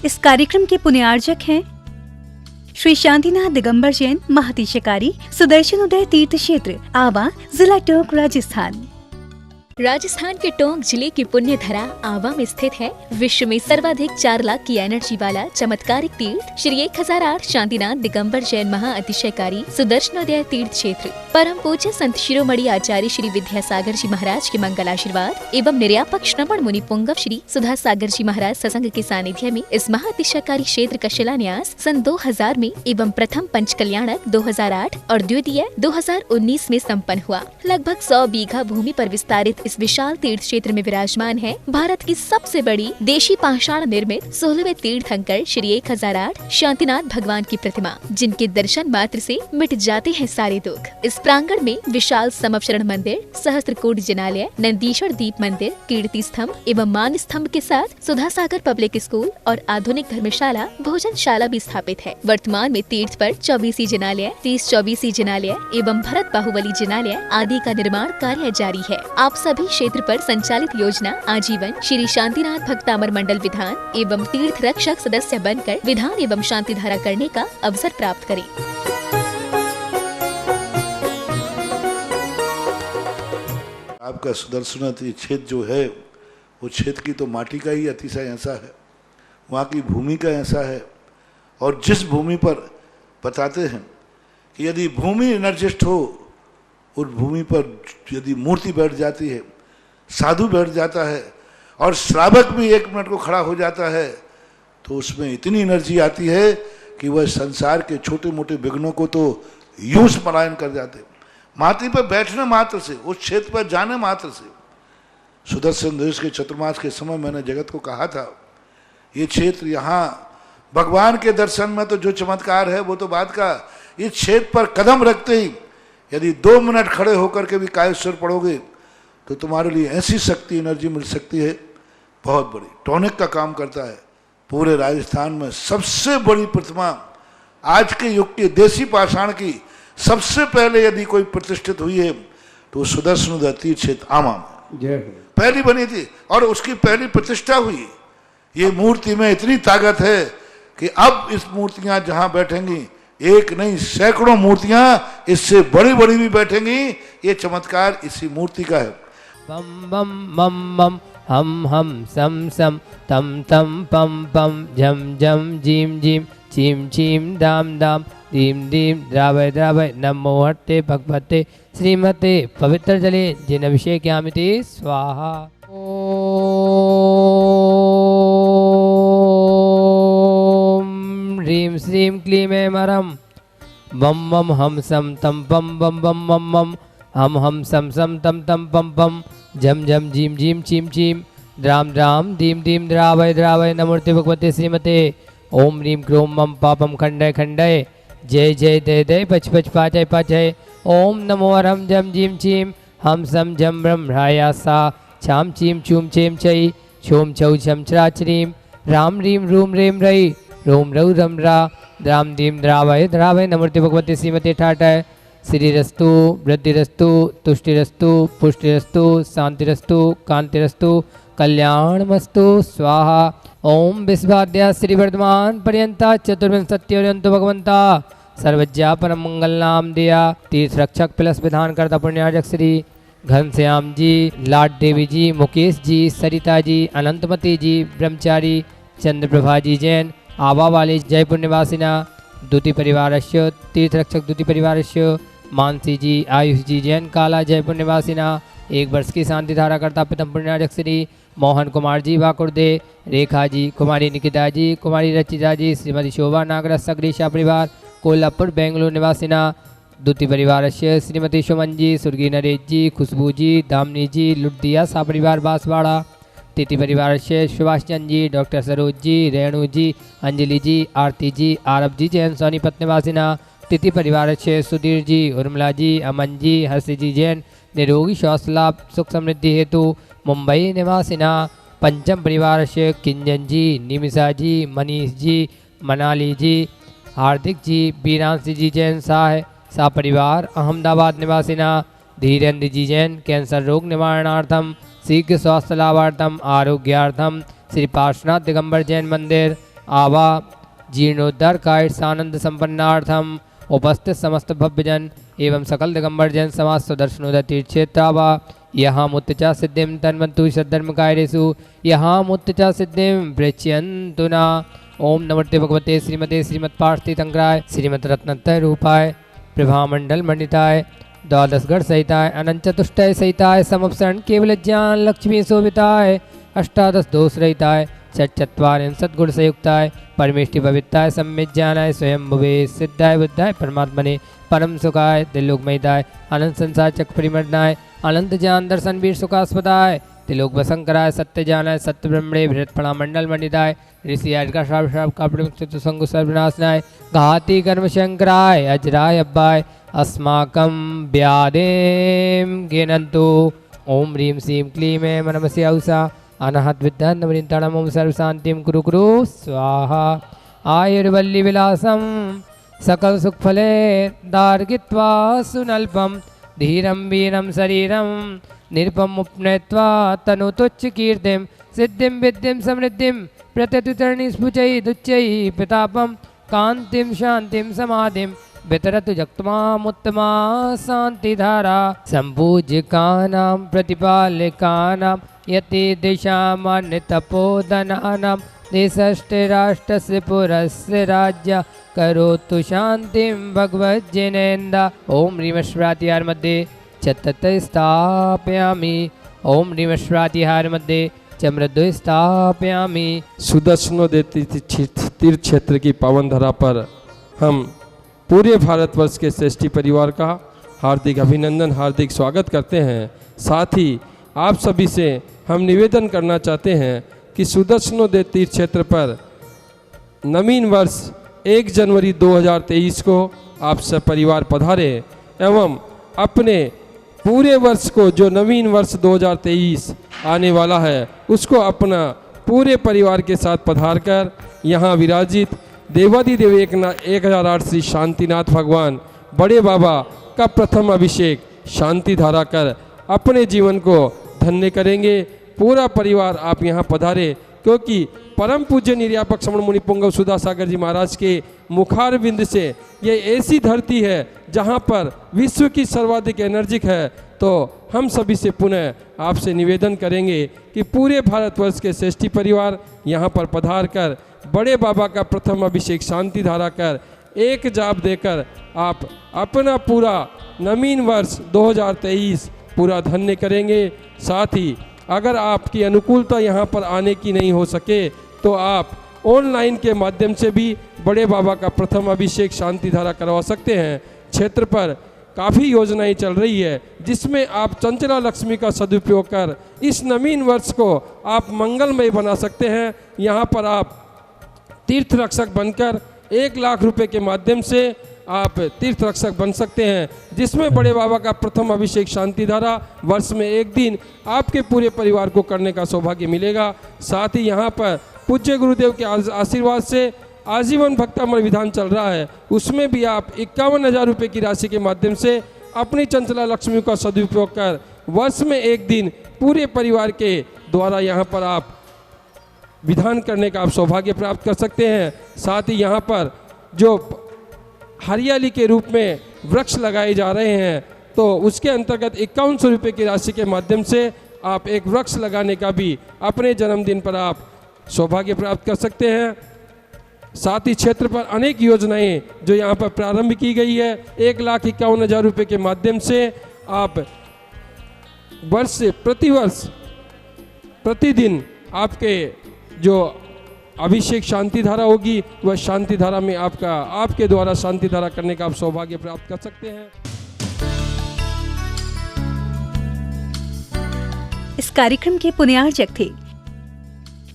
इस कार्यक्रम के पुण्यार्जक हैं श्री शांतिनाथ दिगंबर जैन महातिशकारी सुदर्शन उदय तीर्थ क्षेत्र आवा, जिला टोंक, राजस्थान। राजस्थान के टोंक जिले की पुण्य धरा आवा में स्थित है विश्व में सर्वाधिक 4 लाख की एनर्जी वाला चमत्कारिक तीर्थ श्री 1008 शांतिनाथ दिगंबर जैन महाअतिशयकारी सुदर्शनोदय तीर्थ क्षेत्र। परम पूज्य संत शिरोमणि आचार्य श्री विद्यासागर जी महाराज के मंगल आशीर्वाद एवं निर्यापक श्रवण मुनि पुंगव श्री सुधा सागर जी महाराज सत्संग के सानिध्य में इस महाअतिशयकारी क्षेत्र का शिलान्यास सन 2000 में एवं प्रथम पंचकल्याणक 2008 और द्वितीय 2019 में संपन्न हुआ। लगभग 100 बीघा भूमि पर विस्तारित इस विशाल तीर्थ क्षेत्र में विराजमान है भारत की सबसे बड़ी देशी पाषाण निर्मित 16वें तीर्थंकर श्री 1008 शांतिनाथ भगवान की प्रतिमा, जिनके दर्शन मात्र से मिट जाते हैं सारे दुख। इस प्रांगण में विशाल समवचरण मंदिर, सहस्त्रकोट जिनालय, नंदीश्वर दीप मंदिर, कीर्ति स्तंभ एवं मान स्तंभ के साथ सुधा सागर पब्लिक स्कूल और आधुनिक धर्मशाला, भोजनशाला भी स्थापित है। वर्तमान में तीर्थ पर 24 जिनालय, 30-24 जिनालय एवं भरत बाहुबली जिनालय आदि का निर्माण कार्य जारी है। आप सभी क्षेत्र पर संचालित योजना आजीवन श्री शांतिनाथ भक्तामर मंडल विधान एवं तीर्थ रक्षक सदस्य बनकर विधान एवं शांति धारा करने का अवसर प्राप्त करें। आपका सुदर्शनाथ ये क्षेत्र जो है वो क्षेत्र की तो माटी का ही अतिशय ऐसा है, वहाँ की भूमि का ऐसा है। और जिस भूमि पर बताते हैं कि यदि भूमि एनर्जिस्ट हो, उस भूमि पर यदि मूर्ति बैठ जाती है, साधु बैठ जाता है और श्रावक भी 1 मिनट को खड़ा हो जाता है, तो उसमें इतनी एनर्जी आती है कि वह संसार के छोटे मोटे विघ्नों को तो यूं स्मरण कर जाते। माटी पर बैठने मात्र से, उस क्षेत्र पर जाने मात्र से, सुदर्शन देश के चतुर्मास के समय मैंने जगत को कहा था, ये क्षेत्र यहाँ भगवान के दर्शन में तो जो चमत्कार है वो तो बात का, इस क्षेत्र पर कदम रखते ही यदि 2 मिनट खड़े होकर के भी कायेश्वर पढ़ोगे तो तुम्हारे लिए ऐसी शक्ति एनर्जी मिल सकती है बहुत बड़ी। टॉनिक का काम करता है। पूरे राजस्थान में सबसे बड़ी प्रतिमा आज के युग की देसी पाषाण की सबसे पहले यदि कोई प्रतिष्ठित हुई है तो सुदर्शन तीर्थ क्षेत्र आमा में पहली बनी थी और उसकी पहली प्रतिष्ठा हुई। ये मूर्ति में इतनी ताकत है कि अब इस मूर्तियां जहां बैठेंगी, एक नहीं सैकड़ों मूर्तियां इससे बड़ी बड़ी भी बैठेंगी। ये चमत्कार इसी मूर्ति का है। बम बम मम मम हम सम सम तम तम पम पम झम झम जीम जीम चीम चीम दाम दाम दीम दीम द्रावय द्रावय नमो हट्टे भगवते श्रीमते पवित्र जले जिन अभिषेक्यामिति स्वाहा। ओम ह्रीं श्रीं क्लीं ऐं मरम बम बम हम सम तम बम बम बम मम मम हम सम सम तम तम पम पम झम झम जीम जीम चीम चीम द्राम द्राम दीम दीम द्रावय द्रावय नमोर्ते भगवते श्रीमते ओम ह्रीं क्रों मम पापम खंडय खंडय जय जय दय दय पच पच पाचय पाचय ओम नमो हरम जम जीम चीम हम सम झम ब्रह्मराया सा छाम चीम चूम चेम चई छोम छौ छम छ्राचरीं राम रीम रूम रेम रई रोम रऊ रम रा द्राम दीम द्रावय द्रावय नमोर्ते भगवते श्रीमते ठाटय श्रीरस्तु वृद्धिरस्तु तुष्टिरस्तु पुष्टिरस्तु शांतिरस्तु कांतिरस्तु कल्याणमस्तु स्वाहा। ओम विश्वाद्या श्री वर्धमान पर्यंता चतुर्विंशत्योर्यंतु भगवंता सर्वज्ञा परम मंगल नाम दिया तीर्थ रक्षक प्लस विधान करता पुण्यार्जक श्री घनश्याम जी, लाड देवी जी, मुकेश जी, सरिता जी, अनंतमती जी, ब्रह्मचारी चंद्रप्रभा जी जैन आवा वाले जयपुर निवासिना द्वितीय परिवारस्य तीर्थ रक्षक द्वितीय परिवारस्य मानसी जी, आयुष जी जैन काला जयपुर निवासिना 1 वर्ष की शांति धारा करता प्रथम पुण्यार्जक श्री मोहन कुमार जी वाकुर्दे, रेखा जी, कुमारी निकिता जी, कुमारी रचिता जी, श्रीमती शोभा नागरस सग्रीशा परिवार कोल्हापुर बेंगलुरु निवासिना द्वितीय परिवारस्य श्रीमती सुमन जी, स्वर्गीय नरेश जी, खुशबू जी, दामनी जी, लुटिया सा परिवार बांसवाड़ा तृतीय परिवारस्य सुभाष चंद जी, डॉक्टर सरोज जी, रेणु जी, अंजलि जी, आरती जी, आरब जी जैन सोनीपत निवासिना तृतीय परिवारस्य सुधीर जी, उर्मिला जी, अमन जी, हर्षि जी जैन निरोगी स्वास्थ्य लाभ सुख समृद्धि हेतु मुंबई निवासिना पंचम परिवारस्य किंजन जी, निमिषा जी, मनीष जी, मनाली जी, हार्दिक जी, बीरांशी जी जैन सा परिवार अहमदाबाद निवासिना धीरेन्द्र जी जैन कैंसर रोग निवारणार्थम शीघ्र स्वास्थ्य लाभार्थम आरोग्यार्थम श्री पार्श्वनाथ दिगंबर जैन मंदिर आवा जीर्णोद्धारकाय सानंद संपन्नार्थम उपस्थित समस्त भव्यजन एवं सकल दिगंबर जन समाज सुदर्शनोदय तीर्थ क्षेत्र आवा यहाँ मुत्तचा सिद्धिम तन्वन्तु सद्धर्मकायरेषु यहाँ मुत्तचा सिद्धिम प्रच्यन्तु न। ओम नमस्ते भगवते श्रीमते श्रीमत्पार्थितंकराय श्रीमद रत्नत्रय रूपाय प्रभामंडल मंडिताय द्वादशगढ़ सहिताय अनंत चतुष्टय सहिताय समपसरण केवल ज्ञान लक्ष्मी शोभिताय अष्टादश दोष रहिताय षट्चत्वारिंशत् गुण संयुक्ताय परमेष्टि पवित्राय सम्यक ज्ञानाय स्वयं भुवे सिद्धाय बुद्धाय परमात्मने परम सुखाय दिलोकमयिताय अनंत संसार चक्र परिमर्दनाय अनंत ज्ञान दर्शन वीर सुखास्पदाय तिलोक वसंकराय सत्य जानाय सत्य ब्रह्मणे बृहत् मंडल मंडिताय ऋषि आज का श्राप का संग सर्वनाशनाय घाती कर्म शंकराय अजराय अब्बाय अस्माकं व्यादेम गिनन्तु। ओम ह्रीं श्रीं क्लीं ऐं नमस्य औषा अनाहत विद्यान्नवनिताणम ओम सर्व शांतिम कुरु कुरु स्वाहा। आयुर्वल्ली विलासम सकल सुख फले दार्गित्वा सुनल्पम धीरम वीरम शरीरम निरपम उपनयत्वा तनु तुच्छ कीर्तिम सिद्धिम विद्धिम समृद्धिम प्रत्यतुतरणी स्फुचै दुच्चै प्रतापम कांतिम शांतिम समाधिम वितरतु जक्तमामुत्तमा शांतिधारा संपूज्यकानां प्रतिपालकानां यति दिशामान्य तपोधनानां देशस्य राष्ट्रस्य पुरस्य राज्य करोतु शांतिं भगवज्जनेन्द्र। ओम ह्रीमश्रातिहार मध्ये चतुर्थ स्थापयामि। ओम ह्रीमश्रातिहार मध्ये चमृद्व स्थापयामि। सुदर्शनोदय तीर्थ क्षेत्र की पावन धरा पर हम पूरे भारतवर्ष के श्रेष्ठी परिवार का हार्दिक अभिनंदन, हार्दिक स्वागत करते हैं। साथ ही आप सभी से हम निवेदन करना चाहते हैं कि सुदर्शनोदय तीर्थ क्षेत्र पर नवीन वर्ष 1 जनवरी 2023 को आप सब परिवार पधारे एवं अपने पूरे वर्ष को, जो नवीन वर्ष 2023 आने वाला है, उसको अपना पूरे परिवार के साथ पधार कर यहाँ विराजित देवाधिदेव 1008 श्री शांतिनाथ भगवान बड़े बाबा का प्रथम अभिषेक शांति धारा कर अपने जीवन को धन्य करेंगे। पूरा परिवार आप यहाँ पधारे, क्योंकि परम पूज्य निर्यापक श्रमण मुनि पुंगव सुधा सागर जी महाराज के मुखार बिंद से ये ऐसी धरती है जहाँ पर विश्व की सर्वाधिक एनर्जिक है। तो हम सभी से पुनः आपसे निवेदन करेंगे कि पूरे भारतवर्ष के श्रेष्ठी परिवार यहाँ पर पधार कर बड़े बाबा का प्रथम अभिषेक शांति धारा कर एक जाप देकर आप अपना पूरा नवीन वर्ष 2023 पूरा धन्य करेंगे। साथ ही अगर आपकी अनुकूलता यहाँ पर आने की नहीं हो सके तो आप ऑनलाइन के माध्यम से भी बड़े बाबा का प्रथम अभिषेक शांति धारा करवा सकते हैं। क्षेत्र पर काफ़ी योजनाएं चल रही है जिसमें आप चंचला लक्ष्मी का सदुपयोग कर इस नवीन वर्ष को आप मंगलमय बना सकते हैं। यहाँ पर आप तीर्थ रक्षक बनकर 1 लाख रुपए के माध्यम से आप तीर्थ रक्षक बन सकते हैं, जिसमें बड़े बाबा का प्रथम अभिषेक शांति धारा वर्ष में 1 दिन आपके पूरे परिवार को करने का सौभाग्य मिलेगा। साथ ही यहाँ पर पूज्य गुरुदेव के आशीर्वाद से आजीवन भक्तामृत विधान चल रहा है, उसमें भी आप 51,000 रुपये की राशि के माध्यम से अपनी चंचला लक्ष्मी का सदुपयोग कर वर्ष में 1 दिन पूरे परिवार के द्वारा यहाँ पर आप विधान करने का आप सौभाग्य प्राप्त कर सकते हैं। साथ ही यहाँ पर जो हरियाली के रूप में वृक्ष लगाए जा रहे हैं, तो उसके अंतर्गत 5100 रुपये की राशि के माध्यम से आप एक वृक्ष लगाने का भी अपने जन्मदिन पर आप सौभाग्य प्राप्त कर सकते हैं। साथ ही क्षेत्र पर अनेक योजनाएं जो यहाँ पर प्रारंभ की गई है, 1,51,000 रुपये के माध्यम से आप प्रतिदिन आपके जो अभिषेक शांति धारा होगी वह शांति धारा में आपके द्वारा शांति धारा करने का आप सौभाग्य प्राप्त कर सकते हैं। इस कार्यक्रम के पुण्यार्चक थे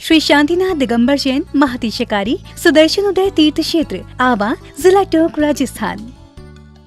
श्री शांतिनाथ दिगंबर जैन महातिशयकारी सुदर्शन उदय तीर्थ क्षेत्र आवा, जिला टोंक, राजस्थान।